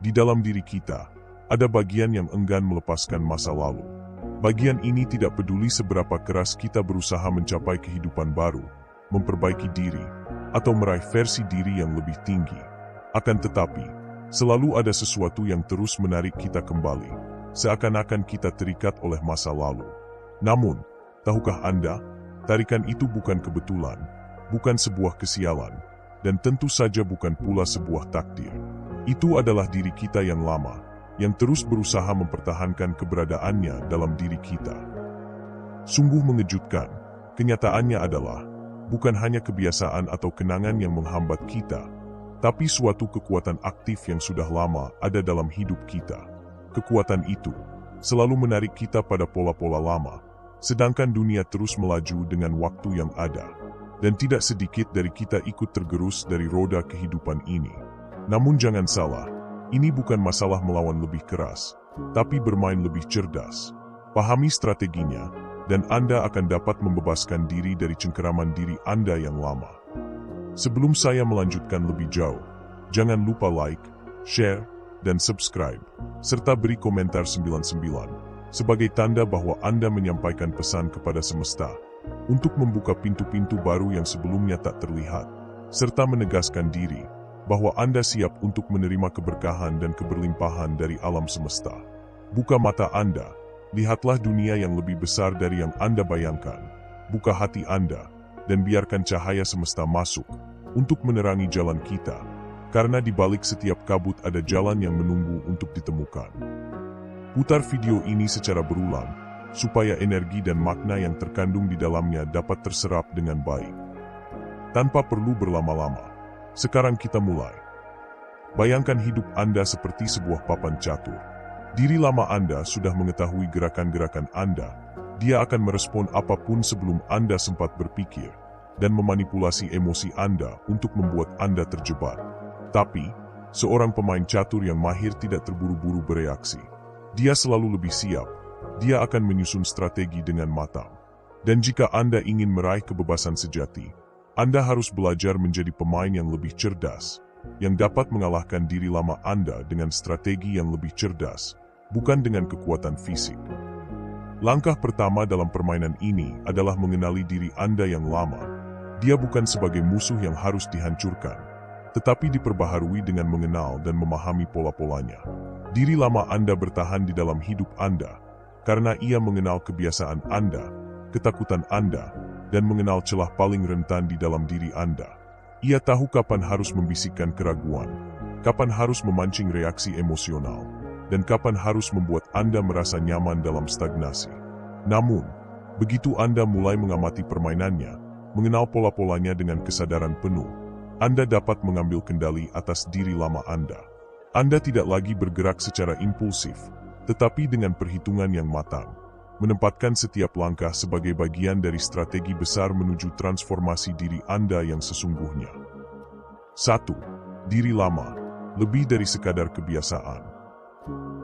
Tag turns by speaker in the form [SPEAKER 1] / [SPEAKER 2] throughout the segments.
[SPEAKER 1] Di dalam diri kita, ada bagian yang enggan melepaskan masa lalu. Bagian ini tidak peduli seberapa keras kita berusaha mencapai kehidupan baru, memperbaiki diri, atau meraih versi diri yang lebih tinggi. Akan tetapi, selalu ada sesuatu yang terus menarik kita kembali, seakan-akan kita terikat oleh masa lalu. Namun, tahukah Anda, tarikan itu bukan kebetulan, bukan sebuah kesialan, dan tentu saja bukan pula sebuah takdir. Itu adalah diri kita yang lama, yang terus berusaha mempertahankan keberadaannya dalam diri kita. Sungguh mengejutkan, kenyataannya adalah, bukan hanya kebiasaan atau kenangan yang menghambat kita, tapi suatu kekuatan aktif yang sudah lama ada dalam hidup kita. Kekuatan itu selalu menarik kita pada pola-pola lama, sedangkan dunia terus melaju dengan waktu yang ada. Dan tidak sedikit dari kita ikut tergerus dari roda kehidupan ini. Namun jangan salah, ini bukan masalah melawan lebih keras, tapi bermain lebih cerdas. Pahami strateginya, dan Anda akan dapat membebaskan diri dari cengkeraman diri Anda yang lama. Sebelum saya melanjutkan lebih jauh, jangan lupa like, share, dan subscribe, serta beri komentar 99, sebagai tanda bahwa Anda menyampaikan pesan kepada semesta, untuk membuka pintu-pintu baru yang sebelumnya tak terlihat, serta menegaskan diri, bahwa Anda siap untuk menerima keberkahan dan keberlimpahan dari alam semesta. Buka mata Anda, lihatlah dunia yang lebih besar dari yang Anda bayangkan. Buka hati Anda, dan biarkan cahaya semesta masuk, untuk menerangi jalan kita, karena di balik setiap kabut ada jalan yang menunggu untuk ditemukan. Putar video ini secara berulang, supaya energi dan makna yang terkandung di dalamnya dapat terserap dengan baik. Tanpa perlu berlama-lama, sekarang kita mulai. Bayangkan hidup Anda seperti sebuah papan catur. Diri lama Anda sudah mengetahui gerakan-gerakan Anda. Dia akan merespon apapun sebelum Anda sempat berpikir, dan memanipulasi emosi Anda untuk membuat Anda terjebak. Tapi, seorang pemain catur yang mahir tidak terburu-buru bereaksi. Dia selalu lebih siap. Dia akan menyusun strategi dengan matang. Dan jika Anda ingin meraih kebebasan sejati, Anda harus belajar menjadi pemain yang lebih cerdas, yang dapat mengalahkan diri lama Anda dengan strategi yang lebih cerdas, bukan dengan kekuatan fisik. Langkah pertama dalam permainan ini adalah mengenali diri Anda yang lama. Dia bukan sebagai musuh yang harus dihancurkan, tetapi diperbaharui dengan mengenal dan memahami pola-polanya. Diri lama Anda bertahan di dalam hidup Anda, karena ia mengenal kebiasaan Anda, ketakutan Anda, dan mengenal celah paling rentan di dalam diri Anda. Ia tahu kapan harus membisikkan keraguan, kapan harus memancing reaksi emosional, dan kapan harus membuat Anda merasa nyaman dalam stagnasi. Namun, begitu Anda mulai mengamati permainannya, mengenal pola-polanya dengan kesadaran penuh, Anda dapat mengambil kendali atas diri lama Anda. Anda tidak lagi bergerak secara impulsif, tetapi dengan perhitungan yang matang, menempatkan setiap langkah sebagai bagian dari strategi besar menuju transformasi diri Anda yang sesungguhnya. 1. Diri lama, lebih dari sekadar kebiasaan.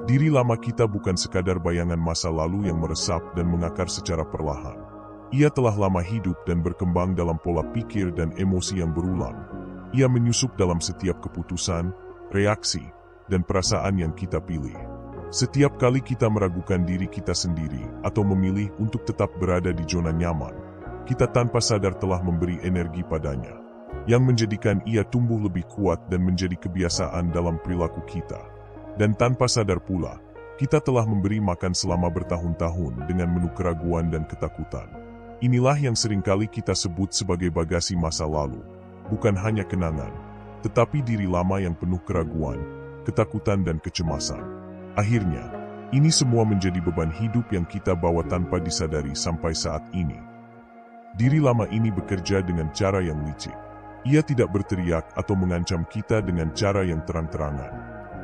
[SPEAKER 1] Diri lama kita bukan sekadar bayangan masa lalu yang meresap dan mengakar secara perlahan. Ia telah lama hidup dan berkembang dalam pola pikir dan emosi yang berulang. Ia menyusup dalam setiap keputusan, reaksi, dan perasaan yang kita pilih. Setiap kali kita meragukan diri kita sendiri atau memilih untuk tetap berada di zona nyaman, kita tanpa sadar telah memberi energi padanya, yang menjadikan ia tumbuh lebih kuat dan menjadi kebiasaan dalam perilaku kita. Dan tanpa sadar pula, kita telah memberi makan selama bertahun-tahun dengan menu keraguan dan ketakutan. Inilah yang seringkali kita sebut sebagai bagasi masa lalu, bukan hanya kenangan, tetapi diri lama yang penuh keraguan, ketakutan dan kecemasan. Akhirnya, ini semua menjadi beban hidup yang kita bawa tanpa disadari sampai saat ini. Diri lama ini bekerja dengan cara yang licik. Ia tidak berteriak atau mengancam kita dengan cara yang terang-terangan.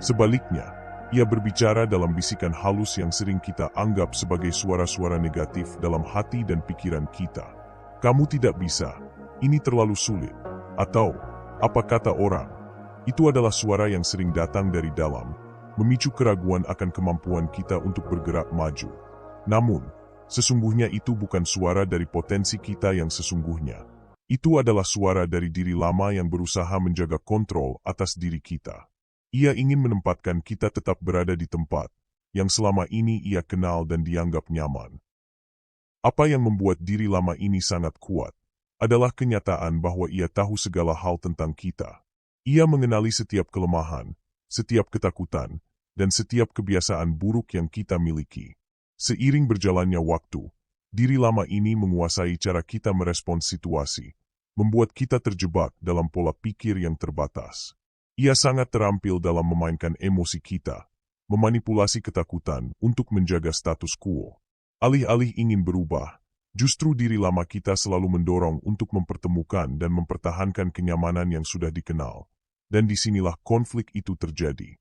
[SPEAKER 1] Sebaliknya, ia berbicara dalam bisikan halus yang sering kita anggap sebagai suara-suara negatif dalam hati dan pikiran kita. Kamu tidak bisa, ini terlalu sulit, atau, apa kata orang? Itu adalah suara yang sering datang dari dalam, memicu keraguan akan kemampuan kita untuk bergerak maju. Namun, sesungguhnya itu bukan suara dari potensi kita yang sesungguhnya. Itu adalah suara dari diri lama yang berusaha menjaga kontrol atas diri kita. Ia ingin menempatkan kita tetap berada di tempat yang selama ini ia kenal dan dianggap nyaman. Apa yang membuat diri lama ini sangat kuat adalah kenyataan bahwa ia tahu segala hal tentang kita. Ia mengenali setiap kelemahan, setiap ketakutan, dan setiap kebiasaan buruk yang kita miliki. Seiring berjalannya waktu, diri lama ini menguasai cara kita merespons situasi, membuat kita terjebak dalam pola pikir yang terbatas. Ia sangat terampil dalam memainkan emosi kita, memanipulasi ketakutan untuk menjaga status quo. Alih-alih ingin berubah, justru diri lama kita selalu mendorong untuk mempertemukan dan mempertahankan kenyamanan yang sudah dikenal, dan disinilah konflik itu terjadi.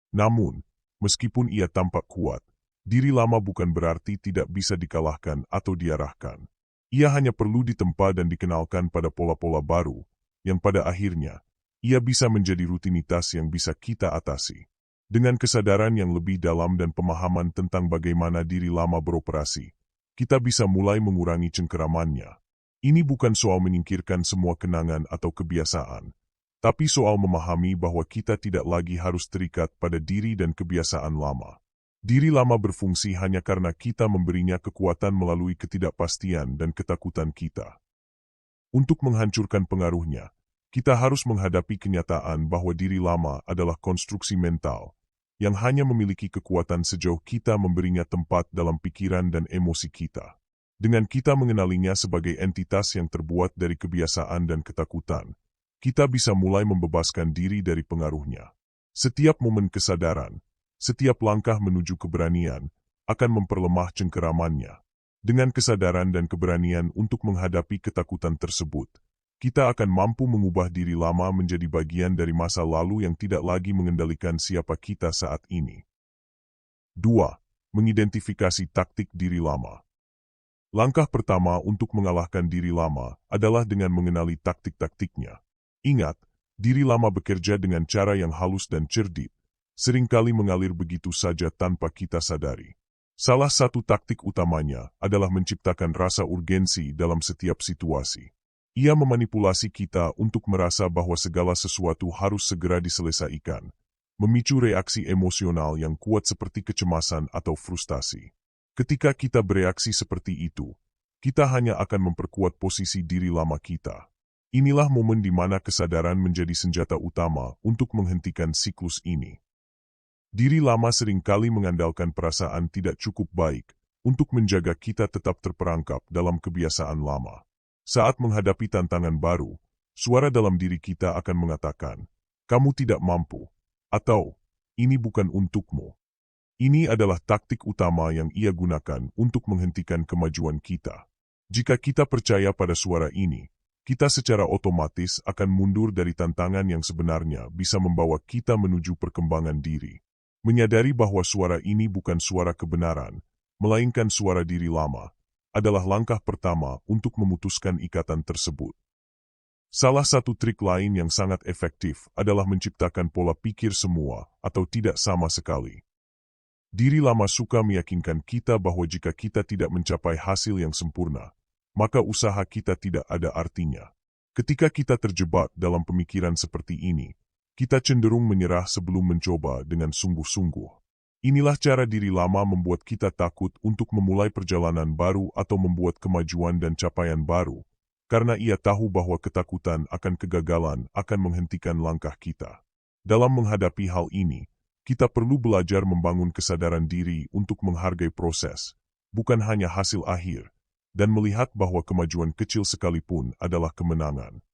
[SPEAKER 1] Namun, meskipun ia tampak kuat, diri lama bukan berarti tidak bisa dikalahkan atau diarahkan. Ia hanya perlu ditempa dan dikenalkan pada pola-pola baru, yang pada akhirnya, ia bisa menjadi rutinitas yang bisa kita atasi. Dengan kesadaran yang lebih dalam dan pemahaman tentang bagaimana diri lama beroperasi, kita bisa mulai mengurangi cengkeramannya. Ini bukan soal menyingkirkan semua kenangan atau kebiasaan, tapi soal memahami bahwa kita tidak lagi harus terikat pada diri dan kebiasaan lama. Diri lama berfungsi hanya karena kita memberinya kekuatan melalui ketidakpastian dan ketakutan kita. Untuk menghancurkan pengaruhnya, kita harus menghadapi kenyataan bahwa diri lama adalah konstruksi mental yang hanya memiliki kekuatan sejauh kita memberinya tempat dalam pikiran dan emosi kita. Dengan kita mengenalinya sebagai entitas yang terbuat dari kebiasaan dan ketakutan, kita bisa mulai membebaskan diri dari pengaruhnya. Setiap momen kesadaran, setiap langkah menuju keberanian akan memperlemah cengkeramannya. Dengan kesadaran dan keberanian untuk menghadapi ketakutan tersebut, kita akan mampu mengubah diri lama menjadi bagian dari masa lalu yang tidak lagi mengendalikan siapa kita saat ini. 2. Mengidentifikasi taktik diri lama. Langkah pertama untuk mengalahkan diri lama adalah dengan mengenali taktik-taktiknya. Ingat, diri lama bekerja dengan cara yang halus dan cerdik, seringkali mengalir begitu saja tanpa kita sadari. Salah satu taktik utamanya adalah menciptakan rasa urgensi dalam setiap situasi. Ia memanipulasi kita untuk merasa bahwa segala sesuatu harus segera diselesaikan, memicu reaksi emosional yang kuat seperti kecemasan atau frustasi. Ketika kita bereaksi seperti itu, kita hanya akan memperkuat posisi diri lama kita. Inilah momen di mana kesadaran menjadi senjata utama untuk menghentikan siklus ini. Diri lama seringkali mengandalkan perasaan tidak cukup baik untuk menjaga kita tetap terperangkap dalam kebiasaan lama. Saat menghadapi tantangan baru, suara dalam diri kita akan mengatakan, "Kamu tidak mampu," atau "Ini bukan untukmu." Ini adalah taktik utama yang ia gunakan untuk menghentikan kemajuan kita. Jika kita percaya pada suara ini, kita secara otomatis akan mundur dari tantangan yang sebenarnya bisa membawa kita menuju perkembangan diri. Menyadari bahwa suara ini bukan suara kebenaran, melainkan suara diri lama, adalah langkah pertama untuk memutuskan ikatan tersebut. Salah satu trik lain yang sangat efektif adalah menciptakan pola pikir semua atau tidak sama sekali. Diri lama suka meyakinkan kita bahwa jika kita tidak mencapai hasil yang sempurna, maka usaha kita tidak ada artinya. Ketika kita terjebak dalam pemikiran seperti ini, kita cenderung menyerah sebelum mencoba dengan sungguh-sungguh. Inilah cara diri lama membuat kita takut untuk memulai perjalanan baru atau membuat kemajuan dan capaian baru, karena ia tahu bahwa ketakutan akan kegagalan akan menghentikan langkah kita. Dalam menghadapi hal ini, kita perlu belajar membangun kesadaran diri untuk menghargai proses, bukan hanya hasil akhir, dan melihat bahwa kemajuan kecil sekalipun adalah kemenangan.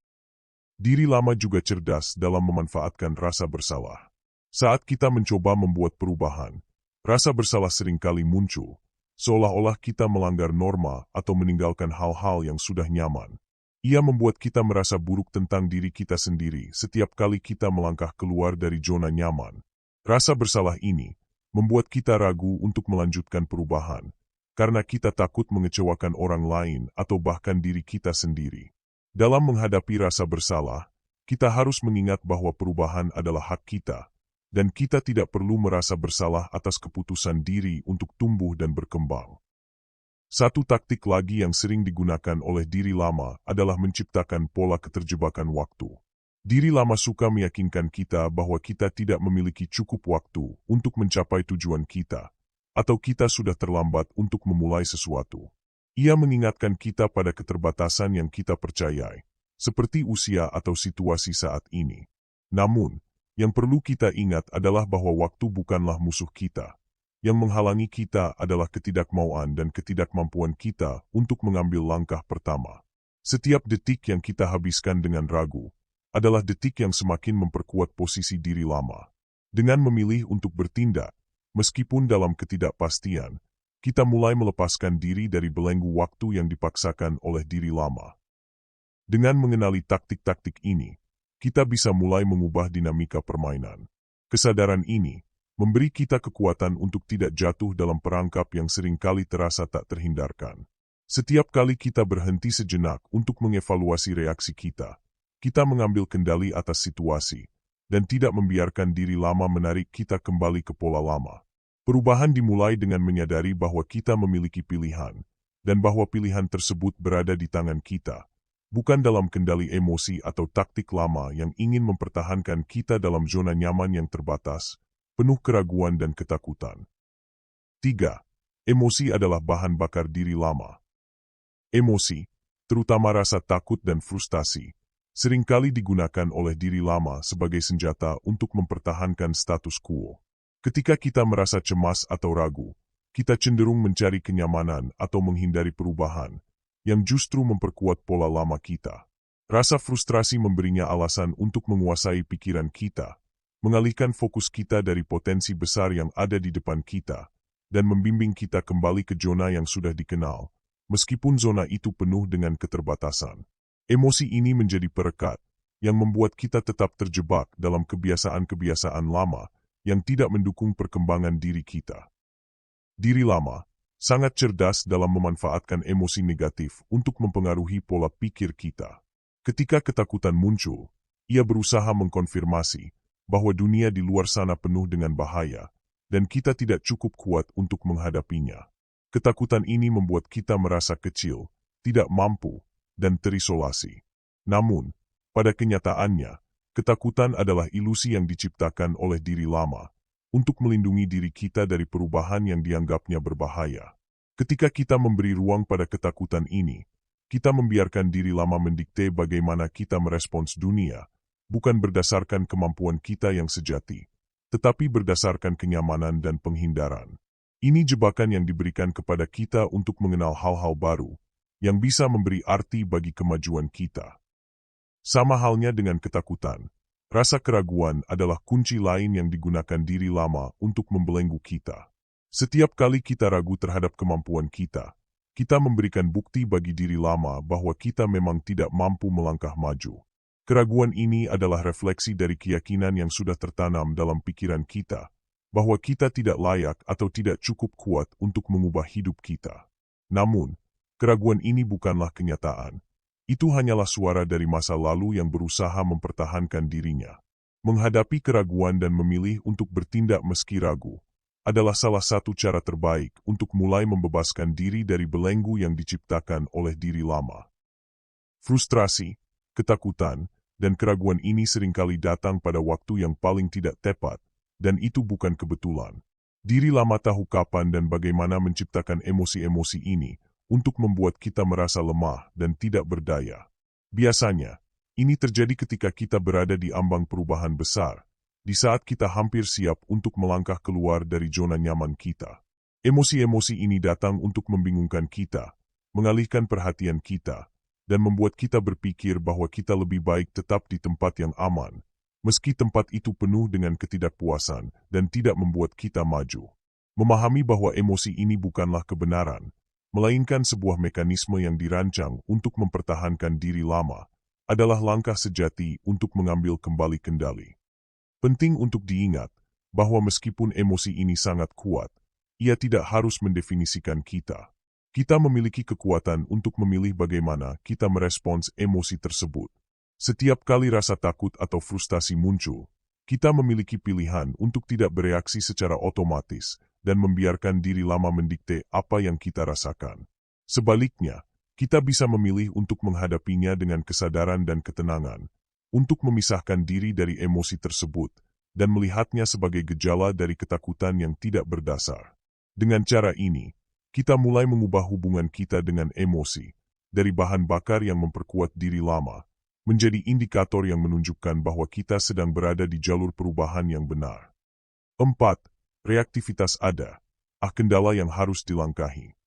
[SPEAKER 1] Diri lama juga cerdas dalam memanfaatkan rasa bersalah. Saat kita mencoba membuat perubahan, rasa bersalah seringkali muncul, seolah-olah kita melanggar norma atau meninggalkan hal-hal yang sudah nyaman. Ia membuat kita merasa buruk tentang diri kita sendiri setiap kali kita melangkah keluar dari zona nyaman. Rasa bersalah ini membuat kita ragu untuk melanjutkan perubahan, karena kita takut mengecewakan orang lain atau bahkan diri kita sendiri. Dalam menghadapi rasa bersalah, kita harus mengingat bahwa perubahan adalah hak kita, dan kita tidak perlu merasa bersalah atas keputusan diri untuk tumbuh dan berkembang. Satu taktik lagi yang sering digunakan oleh diri lama adalah menciptakan pola keterjebakan waktu. Diri lama suka meyakinkan kita bahwa kita tidak memiliki cukup waktu untuk mencapai tujuan kita, atau kita sudah terlambat untuk memulai sesuatu. Ia mengingatkan kita pada keterbatasan yang kita percayai, seperti usia atau situasi saat ini. Namun, yang perlu kita ingat adalah bahwa waktu bukanlah musuh kita. Yang menghalangi kita adalah ketidakmauan dan ketidakmampuan kita untuk mengambil langkah pertama. Setiap detik yang kita habiskan dengan ragu adalah detik yang semakin memperkuat posisi diri lama. Dengan memilih untuk bertindak, meskipun dalam ketidakpastian, kita mulai melepaskan diri dari belenggu waktu yang dipaksakan oleh diri lama. Dengan mengenali taktik-taktik ini, kita bisa mulai mengubah dinamika permainan. Kesadaran ini memberi kita kekuatan untuk tidak jatuh dalam perangkap yang seringkali terasa tak terhindarkan. Setiap kali kita berhenti sejenak untuk mengevaluasi reaksi kita mengambil kendali atas situasi, dan tidak membiarkan diri lama menarik kita kembali ke pola lama. Perubahan dimulai dengan menyadari bahwa kita memiliki pilihan, dan bahwa pilihan tersebut berada di tangan kita, bukan dalam kendali emosi atau taktik lama yang ingin mempertahankan kita dalam zona nyaman yang terbatas, penuh keraguan dan ketakutan. 3. Emosi adalah bahan bakar diri lama. Emosi, terutama rasa takut dan frustasi, seringkali digunakan oleh diri lama sebagai senjata untuk mempertahankan status quo. Ketika kita merasa cemas atau ragu, kita cenderung mencari kenyamanan atau menghindari perubahan, yang justru memperkuat pola lama kita. Rasa frustrasi memberinya alasan untuk menguasai pikiran kita, mengalihkan fokus kita dari potensi besar yang ada di depan kita, dan membimbing kita kembali ke zona yang sudah dikenal, meskipun zona itu penuh dengan keterbatasan. Emosi ini menjadi perekat, yang membuat kita tetap terjebak dalam kebiasaan-kebiasaan lama yang tidak mendukung perkembangan diri kita. Diri lama sangat cerdas dalam memanfaatkan emosi negatif untuk mempengaruhi pola pikir kita. Ketika ketakutan muncul, ia berusaha mengkonfirmasi bahwa dunia di luar sana penuh dengan bahaya, dan kita tidak cukup kuat untuk menghadapinya. Ketakutan ini membuat kita merasa kecil, tidak mampu, dan terisolasi. Namun, pada kenyataannya, ketakutan adalah ilusi yang diciptakan oleh diri lama untuk melindungi diri kita dari perubahan yang dianggapnya berbahaya. Ketika kita memberi ruang pada ketakutan ini, kita membiarkan diri lama mendikte bagaimana kita merespons dunia, bukan berdasarkan kemampuan kita yang sejati, tetapi berdasarkan kenyamanan dan penghindaran. Ini jebakan yang diberikan kepada kita untuk mengenal hal-hal baru, yang bisa memberi arti bagi kemajuan kita. Sama halnya dengan ketakutan, rasa keraguan adalah kunci lain yang digunakan diri lama untuk membelenggu kita. Setiap kali kita ragu terhadap kemampuan kita memberikan bukti bagi diri lama bahwa kita memang tidak mampu melangkah maju. Keraguan ini adalah refleksi dari keyakinan yang sudah tertanam dalam pikiran kita, bahwa kita tidak layak atau tidak cukup kuat untuk mengubah hidup kita. Namun, keraguan ini bukanlah kenyataan. Itu hanyalah suara dari masa lalu yang berusaha mempertahankan dirinya. Menghadapi keraguan dan memilih untuk bertindak meski ragu adalah salah satu cara terbaik untuk mulai membebaskan diri dari belenggu yang diciptakan oleh diri lama. Frustrasi, ketakutan, dan keraguan ini seringkali datang pada waktu yang paling tidak tepat, dan itu bukan kebetulan. Diri lama tahu kapan dan bagaimana menciptakan emosi-emosi ini untuk membuat kita merasa lemah dan tidak berdaya. Biasanya, ini terjadi ketika kita berada di ambang perubahan besar, di saat kita hampir siap untuk melangkah keluar dari zona nyaman kita. Emosi-emosi ini datang untuk membingungkan kita, mengalihkan perhatian kita, dan membuat kita berpikir bahwa kita lebih baik tetap di tempat yang aman, meski tempat itu penuh dengan ketidakpuasan dan tidak membuat kita maju. Memahami bahwa emosi ini bukanlah kebenaran, melainkan sebuah mekanisme yang dirancang untuk mempertahankan diri lama, adalah langkah sejati untuk mengambil kembali kendali. Penting untuk diingat bahwa meskipun emosi ini sangat kuat, ia tidak harus mendefinisikan kita. Kita memiliki kekuatan untuk memilih bagaimana kita merespons emosi tersebut. Setiap kali rasa takut atau frustasi muncul, kita memiliki pilihan untuk tidak bereaksi secara otomatis dan membiarkan diri lama mendikte apa yang kita rasakan. Sebaliknya, kita bisa memilih untuk menghadapinya dengan kesadaran dan ketenangan, untuk memisahkan diri dari emosi tersebut dan melihatnya sebagai gejala dari ketakutan yang tidak berdasar. Dengan cara ini, kita mulai mengubah hubungan kita dengan emosi dari bahan bakar yang memperkuat diri lama menjadi indikator yang menunjukkan bahwa kita sedang berada di jalur perubahan yang benar. 4. Reaktivitas ada, kendala yang harus dilangkahi.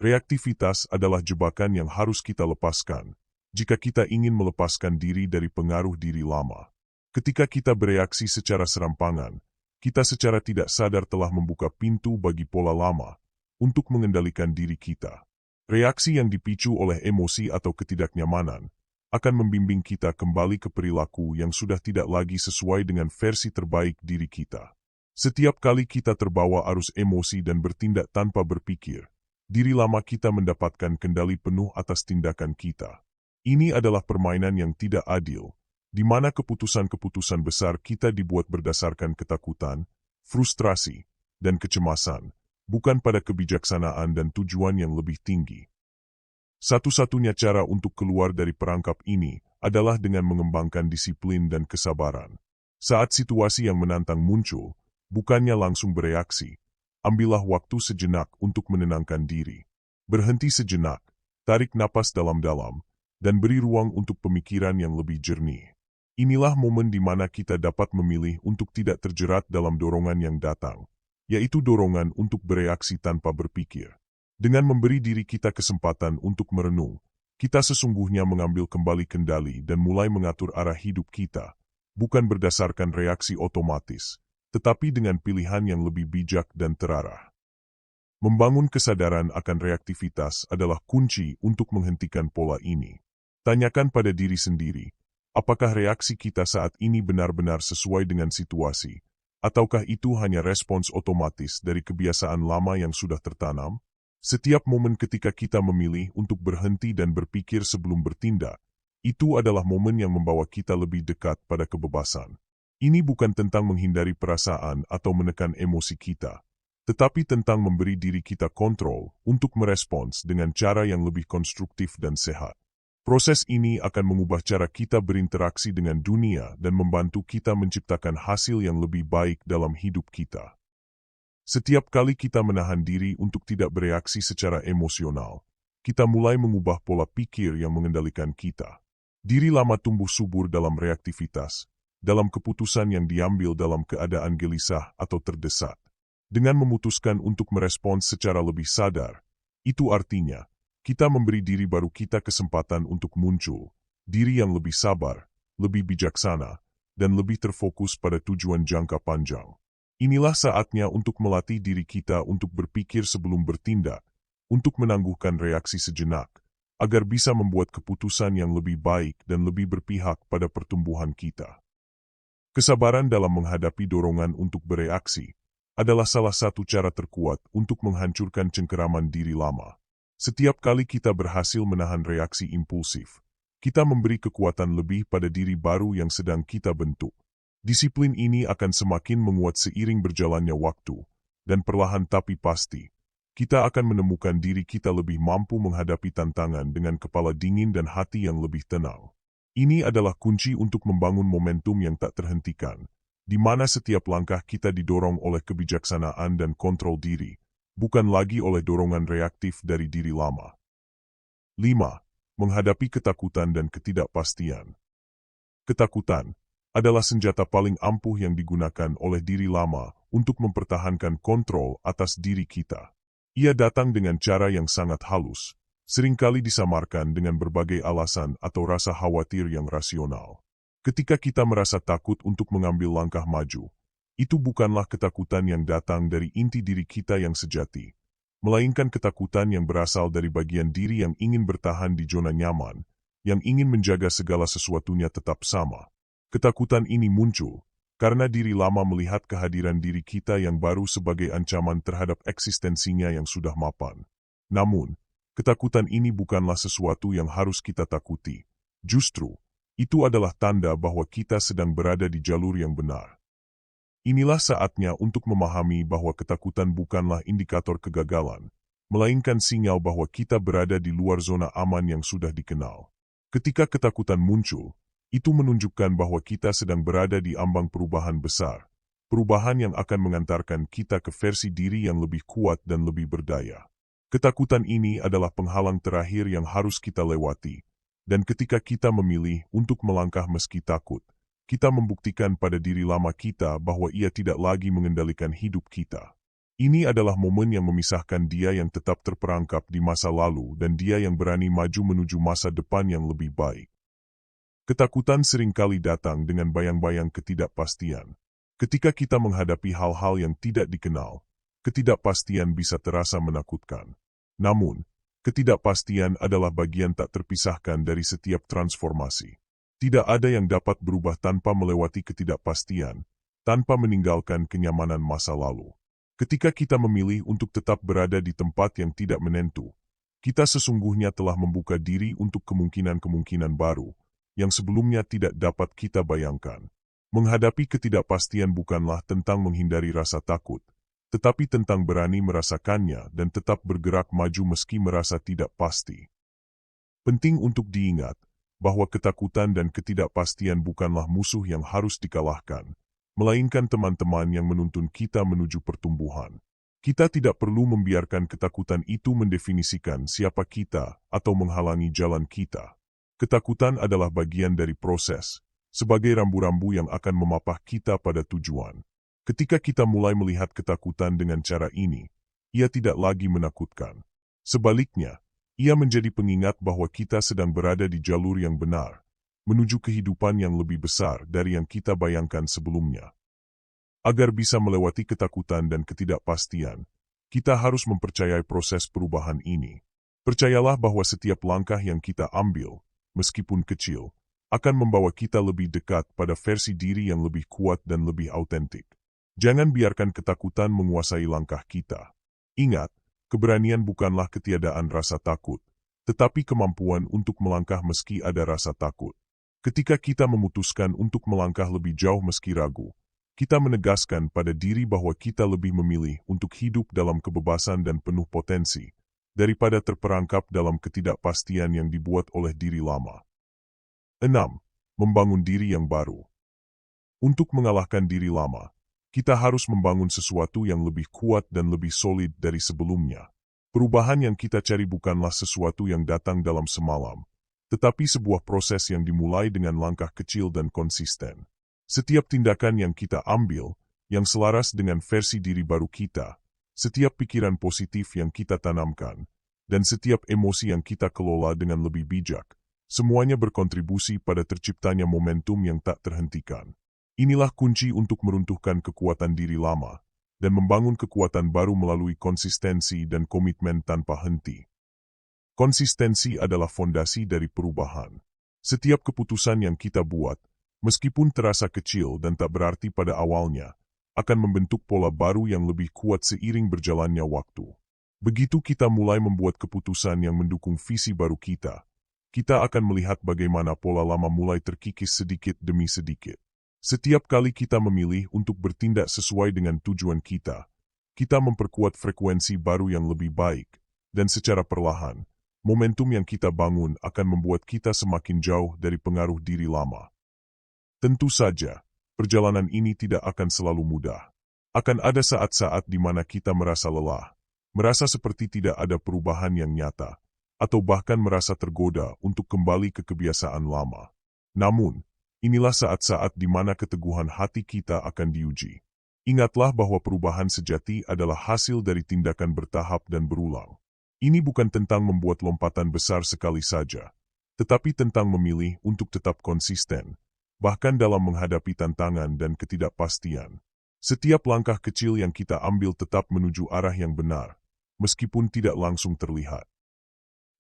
[SPEAKER 1] Reaktivitas adalah jebakan yang harus kita lepaskan jika kita ingin melepaskan diri dari pengaruh diri lama. Ketika kita bereaksi secara serampangan, kita secara tidak sadar telah membuka pintu bagi pola lama untuk mengendalikan diri kita. Reaksi yang dipicu oleh emosi atau ketidaknyamanan akan membimbing kita kembali ke perilaku yang sudah tidak lagi sesuai dengan versi terbaik diri kita. Setiap kali kita terbawa arus emosi dan bertindak tanpa berpikir, diri lama kita mendapatkan kendali penuh atas tindakan kita. Ini adalah permainan yang tidak adil, di mana keputusan-keputusan besar kita dibuat berdasarkan ketakutan, frustrasi, dan kecemasan, bukan pada kebijaksanaan dan tujuan yang lebih tinggi. Satu-satunya cara untuk keluar dari perangkap ini adalah dengan mengembangkan disiplin dan kesabaran. Saat situasi yang menantang muncul, bukannya langsung bereaksi, ambillah waktu sejenak untuk menenangkan diri. Berhenti sejenak, tarik napas dalam-dalam, dan beri ruang untuk pemikiran yang lebih jernih. Inilah momen di mana kita dapat memilih untuk tidak terjerat dalam dorongan yang datang, yaitu dorongan untuk bereaksi tanpa berpikir. Dengan memberi diri kita kesempatan untuk merenung, kita sesungguhnya mengambil kembali kendali dan mulai mengatur arah hidup kita, bukan berdasarkan reaksi otomatis, tetapi dengan pilihan yang lebih bijak dan terarah. Membangun kesadaran akan reaktivitas adalah kunci untuk menghentikan pola ini. Tanyakan pada diri sendiri, apakah reaksi kita saat ini benar-benar sesuai dengan situasi, ataukah itu hanya respons otomatis dari kebiasaan lama yang sudah tertanam? Setiap momen ketika kita memilih untuk berhenti dan berpikir sebelum bertindak, itu adalah momen yang membawa kita lebih dekat pada kebebasan. Ini bukan tentang menghindari perasaan atau menekan emosi kita, tetapi tentang memberi diri kita kontrol untuk merespons dengan cara yang lebih konstruktif dan sehat. Proses ini akan mengubah cara kita berinteraksi dengan dunia dan membantu kita menciptakan hasil yang lebih baik dalam hidup kita. Setiap kali kita menahan diri untuk tidak bereaksi secara emosional, kita mulai mengubah pola pikir yang mengendalikan kita. Diri lama tumbuh subur dalam reaktivitas, dalam keputusan yang diambil dalam keadaan gelisah atau terdesak. Dengan memutuskan untuk merespons secara lebih sadar, itu artinya, kita memberi diri baru kita kesempatan untuk muncul, diri yang lebih sabar, lebih bijaksana, dan lebih terfokus pada tujuan jangka panjang. Inilah saatnya untuk melatih diri kita untuk berpikir sebelum bertindak, untuk menangguhkan reaksi sejenak, agar bisa membuat keputusan yang lebih baik dan lebih berpihak pada pertumbuhan kita. Kesabaran dalam menghadapi dorongan untuk bereaksi adalah salah satu cara terkuat untuk menghancurkan cengkeraman diri lama. Setiap kali kita berhasil menahan reaksi impulsif, kita memberi kekuatan lebih pada diri baru yang sedang kita bentuk. Disiplin ini akan semakin menguat seiring berjalannya waktu, dan perlahan tapi pasti, kita akan menemukan diri kita lebih mampu menghadapi tantangan dengan kepala dingin dan hati yang lebih tenang. Ini adalah kunci untuk membangun momentum yang tak terhentikan, di mana setiap langkah kita didorong oleh kebijaksanaan dan kontrol diri, bukan lagi oleh dorongan reaktif dari diri lama. 5. Menghadapi ketakutan dan ketidakpastian. Ketakutan adalah senjata paling ampuh yang digunakan oleh diri lama untuk mempertahankan kontrol atas diri kita. Ia datang dengan cara yang sangat halus, seringkali disamarkan dengan berbagai alasan atau rasa khawatir yang rasional. Ketika kita merasa takut untuk mengambil langkah maju, itu bukanlah ketakutan yang datang dari inti diri kita yang sejati, melainkan ketakutan yang berasal dari bagian diri yang ingin bertahan di zona nyaman, yang ingin menjaga segala sesuatunya tetap sama. Ketakutan ini muncul karena diri lama melihat kehadiran diri kita yang baru sebagai ancaman terhadap eksistensinya yang sudah mapan. Namun, ketakutan ini bukanlah sesuatu yang harus kita takuti. Justru, itu adalah tanda bahwa kita sedang berada di jalur yang benar. Inilah saatnya untuk memahami bahwa ketakutan bukanlah indikator kegagalan, melainkan sinyal bahwa kita berada di luar zona aman yang sudah dikenal. Ketika ketakutan muncul, Itu menunjukkan bahwa kita sedang berada di ambang perubahan besar. Perubahan yang akan mengantarkan kita ke versi diri yang lebih kuat dan lebih berdaya. Ketakutan ini adalah penghalang terakhir yang harus kita lewati. Dan ketika kita memilih untuk melangkah meski takut, kita membuktikan pada diri lama kita bahwa ia tidak lagi mengendalikan hidup kita. Ini adalah momen yang memisahkan dia yang tetap terperangkap di masa lalu dan dia yang berani maju menuju masa depan yang lebih baik. Ketakutan seringkali datang dengan bayang-bayang ketidakpastian. Ketika kita menghadapi hal-hal yang tidak dikenal, ketidakpastian bisa terasa menakutkan. Namun, ketidakpastian adalah bagian tak terpisahkan dari setiap transformasi. Tidak ada yang dapat berubah tanpa melewati ketidakpastian, tanpa meninggalkan kenyamanan masa lalu. Ketika kita memilih untuk tetap berada di tempat yang tidak menentu, kita sesungguhnya telah membuka diri untuk kemungkinan-kemungkinan baru, yang sebelumnya tidak dapat kita bayangkan. Menghadapi ketidakpastian bukanlah tentang menghindari rasa takut, tetapi tentang berani merasakannya dan tetap bergerak maju meski merasa tidak pasti. Penting untuk diingat bahwa ketakutan dan ketidakpastian bukanlah musuh yang harus dikalahkan, melainkan teman-teman yang menuntun kita menuju pertumbuhan. Kita tidak perlu membiarkan ketakutan itu mendefinisikan siapa kita atau menghalangi jalan kita. Ketakutan adalah bagian dari proses, sebagai rambu-rambu yang akan memapah kita pada tujuan. Ketika kita mulai melihat ketakutan dengan cara ini, ia tidak lagi menakutkan. Sebaliknya, ia menjadi pengingat bahwa kita sedang berada di jalur yang benar, menuju kehidupan yang lebih besar dari yang kita bayangkan sebelumnya. Agar bisa melewati ketakutan dan ketidakpastian, kita harus mempercayai proses perubahan ini. Percayalah bahwa setiap langkah yang kita ambil, meskipun kecil, akan membawa kita lebih dekat pada versi diri yang lebih kuat dan lebih autentik. Jangan biarkan ketakutan menguasai langkah kita. Ingat, keberanian bukanlah ketiadaan rasa takut, tetapi kemampuan untuk melangkah meski ada rasa takut. Ketika kita memutuskan untuk melangkah lebih jauh meski ragu, kita menegaskan pada diri bahwa kita lebih memilih untuk hidup dalam kebebasan dan penuh potensi, daripada terperangkap dalam ketidakpastian yang dibuat oleh diri lama. 6. Membangun diri yang baru. Untuk mengalahkan diri lama, kita harus membangun sesuatu yang lebih kuat dan lebih solid dari sebelumnya. Perubahan yang kita cari bukanlah sesuatu yang datang dalam semalam, tetapi sebuah proses yang dimulai dengan langkah kecil dan konsisten. Setiap tindakan yang kita ambil, yang selaras dengan versi diri baru kita, setiap pikiran positif yang kita tanamkan, dan setiap emosi yang kita kelola dengan lebih bijak, semuanya berkontribusi pada terciptanya momentum yang tak terhentikan. Inilah kunci untuk meruntuhkan kekuatan diri lama, dan membangun kekuatan baru melalui konsistensi dan komitmen tanpa henti. Konsistensi adalah fondasi dari perubahan. Setiap keputusan yang kita buat, meskipun terasa kecil dan tak berarti pada awalnya, akan membentuk pola baru yang lebih kuat seiring berjalannya waktu. Begitu kita mulai membuat keputusan yang mendukung visi baru kita akan melihat bagaimana pola lama mulai terkikis sedikit demi sedikit. Setiap kali kita memilih untuk bertindak sesuai dengan tujuan kita memperkuat frekuensi baru yang lebih baik, dan secara perlahan, momentum yang kita bangun akan membuat kita semakin jauh dari pengaruh diri lama. Tentu saja, perjalanan ini tidak akan selalu mudah. Akan ada saat-saat di mana kita merasa lelah, merasa seperti tidak ada perubahan yang nyata, atau bahkan merasa tergoda untuk kembali ke kebiasaan lama. Namun, inilah saat-saat di mana keteguhan hati kita akan diuji. Ingatlah bahwa perubahan sejati adalah hasil dari tindakan bertahap dan berulang. Ini bukan tentang membuat lompatan besar sekali saja, tetapi tentang memilih untuk tetap konsisten, bahkan dalam menghadapi tantangan dan ketidakpastian. Setiap langkah kecil yang kita ambil tetap menuju arah yang benar, meskipun tidak langsung terlihat.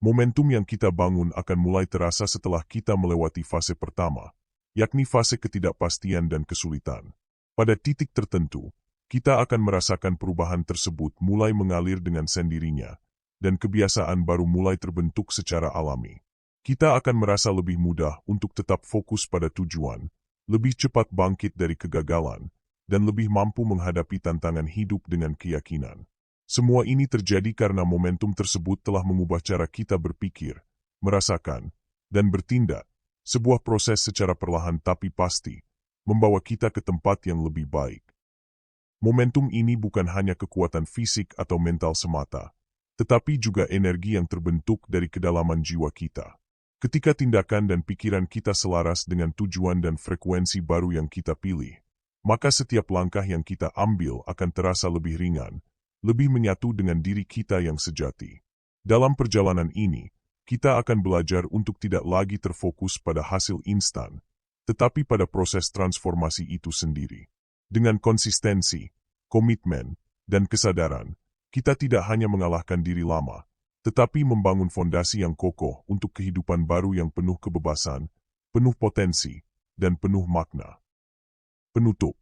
[SPEAKER 1] Momentum yang kita bangun akan mulai terasa setelah kita melewati fase pertama, yakni fase ketidakpastian dan kesulitan. Pada titik tertentu, kita akan merasakan perubahan tersebut mulai mengalir dengan sendirinya, dan kebiasaan baru mulai terbentuk secara alami. Kita akan merasa lebih mudah untuk tetap fokus pada tujuan, lebih cepat bangkit dari kegagalan, dan lebih mampu menghadapi tantangan hidup dengan keyakinan. Semua ini terjadi karena momentum tersebut telah mengubah cara kita berpikir, merasakan, dan bertindak, Sebuah proses secara perlahan tapi pasti, membawa kita ke tempat yang lebih baik. Momentum ini bukan hanya kekuatan fisik atau mental semata, tetapi juga energi yang terbentuk dari kedalaman jiwa kita. Ketika tindakan dan pikiran kita selaras dengan tujuan dan frekuensi baru yang kita pilih, maka setiap langkah yang kita ambil akan terasa lebih ringan, lebih menyatu dengan diri kita yang sejati. Dalam perjalanan ini, kita akan belajar untuk tidak lagi terfokus pada hasil instan, tetapi pada proses transformasi itu sendiri. Dengan konsistensi, komitmen, dan kesadaran, kita tidak hanya mengalahkan diri lama, tetapi membangun fondasi yang kokoh untuk kehidupan baru yang penuh kebebasan, penuh potensi, dan penuh makna. Penutup.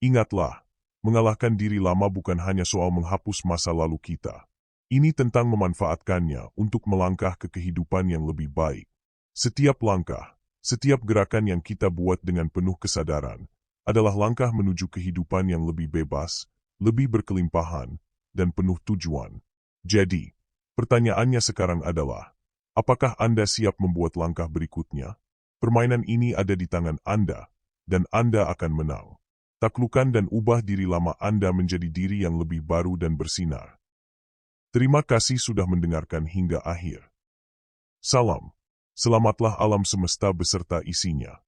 [SPEAKER 1] Ingatlah, mengalahkan diri lama bukan hanya soal menghapus masa lalu kita. Ini tentang memanfaatkannya untuk melangkah ke kehidupan yang lebih baik. Setiap langkah, setiap gerakan yang kita buat dengan penuh kesadaran, adalah langkah menuju kehidupan yang lebih bebas, lebih berkelimpahan, dan penuh tujuan. Jadi, pertanyaannya sekarang adalah, apakah Anda siap membuat langkah berikutnya? Permainan ini ada di tangan Anda, dan Anda akan menang. Taklukkan dan ubah diri lama Anda menjadi diri yang lebih baru dan bersinar. Terima kasih sudah mendengarkan hingga akhir. Salam, selamatlah alam semesta beserta isinya.